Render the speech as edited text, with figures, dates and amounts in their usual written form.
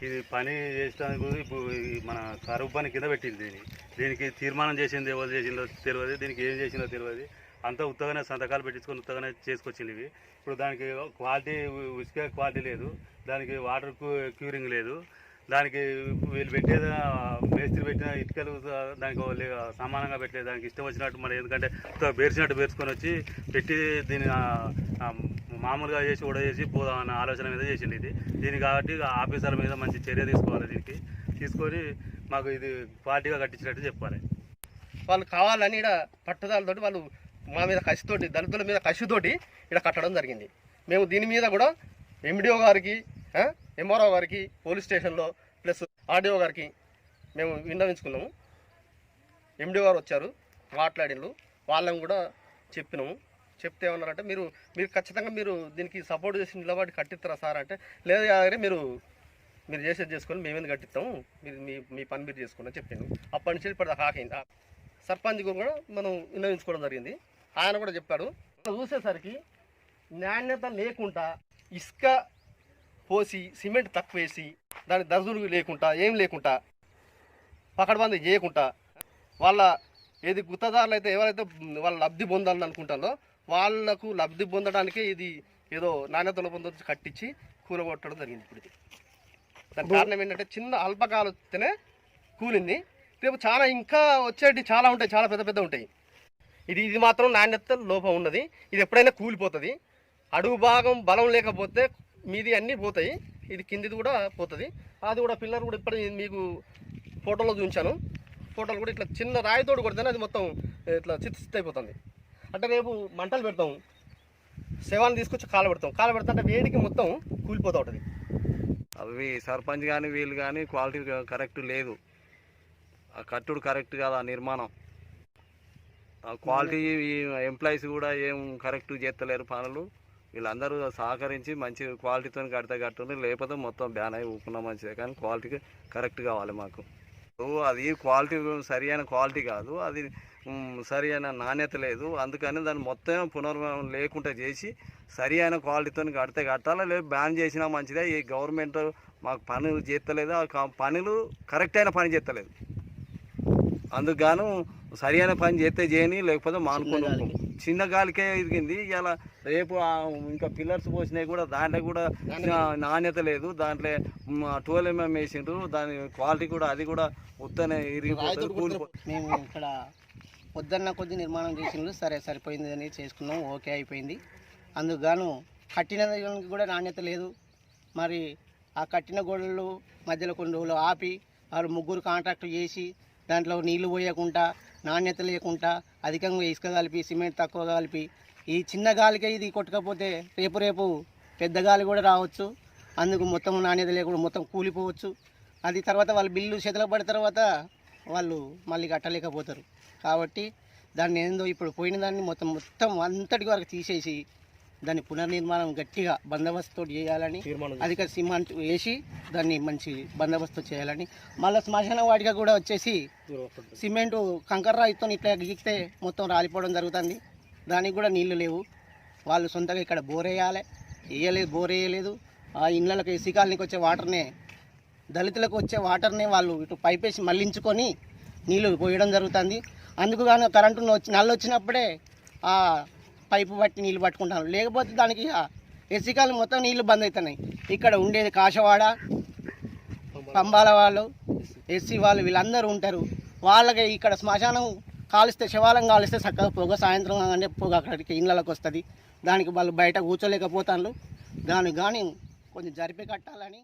ఇది పని చేసడానికి ఇప్పుడు మన కరువు పని కింద పెట్టింది. దీనికి తీర్మానం చేసింది ఎవరు చేసిందో తెలియదు, దీనికి ఏం చేసిందో తెలియదు. అంతా ఉత్తగానే సంతకాలు పెట్టించుకొని ఉత్తగానే చేసుకొచ్చింది ఇవి. ఇప్పుడు దానికి క్వాలిటీ ఉసుక క్వాలిటీ లేదు, దానికి వాటర్ క్యూరింగ్ లేదు, దానికి వీళ్ళు పెట్టేది మేస్త్రి పెట్టిన ఇటుకలు దానికి సమానంగా పెట్టలేదు. దానికి ఇష్టం వచ్చినట్టు మరి ఎందుకంటే బేర్చినట్టు బేర్చుకొని వచ్చి పెట్టి దీన్ని మామూలుగా చేసి చేసి పోదామన్న ఆలోచన మీద చేసింది ఇది. దీనికి కాబట్టి ఆఫీసర్ల మీద మంచి చర్య తీసుకోవాలి, దీనికి తీసుకొని మాకు ఇది క్వాలిటీగా కట్టించినట్టు చెప్పాలి. వాళ్ళు కావాలని ఇక్కడ పట్టుదలతోటి వాళ్ళు మా మీద కసితోటి, దళితుల మీద కసితోటి ఇక్కడ కట్టడం జరిగింది. మేము దీని మీద కూడా ఎండిఓ గారికి, ఎంఆర్ఓ గారికి, పోలీస్ స్టేషన్లో ప్లస్ ఆర్డీఓ గారికి మేము విన్నవించుకున్నాము. ఎండిఓ గారు వచ్చారు, మాట్లాడిళ్ళు, వాళ్ళని కూడా చెప్పినాము. చెప్తే ఏమన్నారంటే మీరు ఖచ్చితంగా మీరు దీనికి సపోర్ట్ చేసి నిలబడి కట్టిస్తారా సార్ అంటే, లేదు కానీ మీరు చేసేది చేసుకొని మేమేందుకు కట్టిస్తాము, మీరు మీ పని మీరు చేసుకుని చెప్పాను. అప్పటి నుంచి ఇప్పటిదాకా ఆకైంది. సర్పంచ్ కూడా మనం విన్నవించుకోవడం జరిగింది. ఆయన కూడా చెప్పాడు. చూసేసరికి నాణ్యత లేకుండా ఇసుక పోసి సిమెంట్ తక్కువ వేసి దాని దర్జులు లేకుండా ఏం లేకుండా పకడ్బందీ చేయకుండా వాళ్ళ ఏది గుత్తదారులు అయితే ఎవరైతే వాళ్ళ లబ్ధి పొందాలని అనుకుంటారో వాళ్లకు లబ్ధి పొందడానికే ఇది ఏదో నాణ్యతలో పొందొచ్చి కట్టించి కూలగొట్టడం జరిగింది. ఇప్పుడు దాని కారణం ఏంటంటే చిన్న అల్పకాలు వస్తేనే కూలింది. రేపు చాలా ఇంకా వచ్చేటి చాలా ఉంటాయి, చాలా పెద్ద పెద్ద ఉంటాయి. ఇది మాత్రం నాణ్యత లోపం ఉన్నది. ఇది ఎప్పుడైనా కూలిపోతుంది. అడుగు భాగం బలం లేకపోతే మీది అన్నీ పోతాయి, ఇది కిందిది కూడా పోతుంది. అది కూడా పిల్లలు కూడా ఇప్పుడు మీకు ఫోటోలో చూపించాను. ఫోటోలు కూడా ఇట్లా చిన్న రాయితోడు కొడితేనే అది మొత్తం ఇట్లా చిత్త అయిపోతుంది. అంటే రేపు మంటలు పెడతాం, శవాన్ని తీసుకొచ్చి కాలబెడతాం అంటే వేడికి మొత్తం కూలిపోతూ ఉంటుంది. అవి సర్పంచ్ కానీ వీళ్ళు కానీ క్వాలిటీ కరెక్ట్ లేదు, ఆ కట్టుడు కరెక్ట్ కాదు, ఆ నిర్మాణం క్వాలిటీ ఎంప్లాయీస్ కూడా ఏం కరెక్ట్ చేస్తలేరు పనులు. వీళ్ళందరూ సహకరించి మంచి క్వాలిటీతో కడుతుంది, లేకపోతే మొత్తం బ్యాన్ అయి ఊపుకున్నా మంచిదే. కానీ క్వాలిటీ కరెక్ట్ కావాలి మాకు. అది క్వాలిటీ సరి అయిన క్వాలిటీ కాదు, అది సరి అయిన నాణ్యత లేదు. అందుకని దాన్ని మొత్తం పునర్నిర్మాణం లేకుండా చేసి సరి అయిన క్వాలిటీతో కట్టాలి. లేదు బ్యాన్ చేసినా మంచిదే. ఈ గవర్నమెంట్ మాకు పనులు చేస్తలేదు, ఆ పనులు కరెక్ట్ అయిన పని చేస్తలేదు. అందుకు గాను సరి అయిన పని చేస్తే చేయని, లేకపోతే మానుకొని చిన్న గాలికే ఎదిగింది. ఇలా రేపు ఇంకా పిల్లర్స్ పోసినాయి కూడా దాంట్లో కూడా నాణ్యత లేదు. దాంట్లో 12 mm వేసిండ్రు, దాని క్వాలిటీ కూడా అది కూడా ఉత్తనే ఇరిగిపోతుంది. మేము ఇక్కడ పొద్దున్న కొద్ది నిర్మాణం చేసిండ్రు, సరిపోయింది అని చేసుకున్నాం, ఓకే అయిపోయింది. అందుకు గాను కట్టిన కూడా నాణ్యత లేదు. మరి ఆ కట్టిన గోడలు మధ్యలో కొన్ని రోజులు ఆపి వాళ్ళు ముగ్గురు కాంట్రాక్ట్ చేసి దాంట్లో నీళ్లు పోయకుండా నాణ్యత లేకుండా అధికంగా ఇసుక కలిపి సిమెంట్ తక్కువ కలిపి ఈ చిన్న గాలికే ఇది కొట్టకపోతే రేపు పెద్ద గాలి కూడా రావచ్చు. అందుకు మొత్తం నాణ్యత లేకుండా మొత్తం కూలిపోవచ్చు. అది తర్వాత వాళ్ళ బిల్లు చేతిలో పడిన తర్వాత వాళ్ళు మళ్ళీ కట్టలేకపోతారు. కాబట్టి దాన్ని ఏందో ఇప్పుడు పోయిన దాన్ని మొత్తం అంతటి వరకు తీసేసి దాన్ని పునర్నిర్మాణం గట్టిగా బందోబస్తు చేయాలని, అధిక సిమెంట్ వేసి దాన్ని మంచి బందోబస్తు చేయాలని, మళ్ళీ శ్మశాన వాటిగా కూడా వచ్చేసి సిమెంటు కంకర్రాయితో ఇట్లా గీకితే మొత్తం రాలిపోవడం జరుగుతుంది. దానికి కూడా నీళ్లు లేవు. వాళ్ళు సొంతగా ఇక్కడ బోర్ వేయలేదు. ఆ ఇళ్ళకి ఎస్సీ కాలనీకి వచ్చే వాటర్నే, దళితులకు వచ్చే వాటర్నే వాళ్ళు ఇటు పైపేసి మళ్లించుకొని నీళ్లు పోయడం జరుగుతుంది. అందుకు కానీ కరెంటు నల్లు వచ్చినప్పుడే ఆ పైపు బట్టి నీళ్ళు పట్టుకుంటాను, లేకపోతే దానికి ఎస్సీ కాలనీ మొత్తం నీళ్లు బంద్ అవుతున్నాయి. ఇక్కడ ఉండేది కాశవాడ, పంబాల వాళ్ళు, ఎస్సీ వాళ్ళు వీళ్ళందరూ ఉంటారు. వాళ్ళకి ఇక్కడ శ్మశానం కాలిస్తే, శవాలం కాలిస్తే చక్కగా పొగ సాయంత్రం అంటే పొగ అక్కడికి ఇళ్ళకి వస్తుంది. దానికి వాళ్ళు బయట కూర్చోలేకపోతాను. దానికి కానీ కొంచెం జరిపి కట్టాలని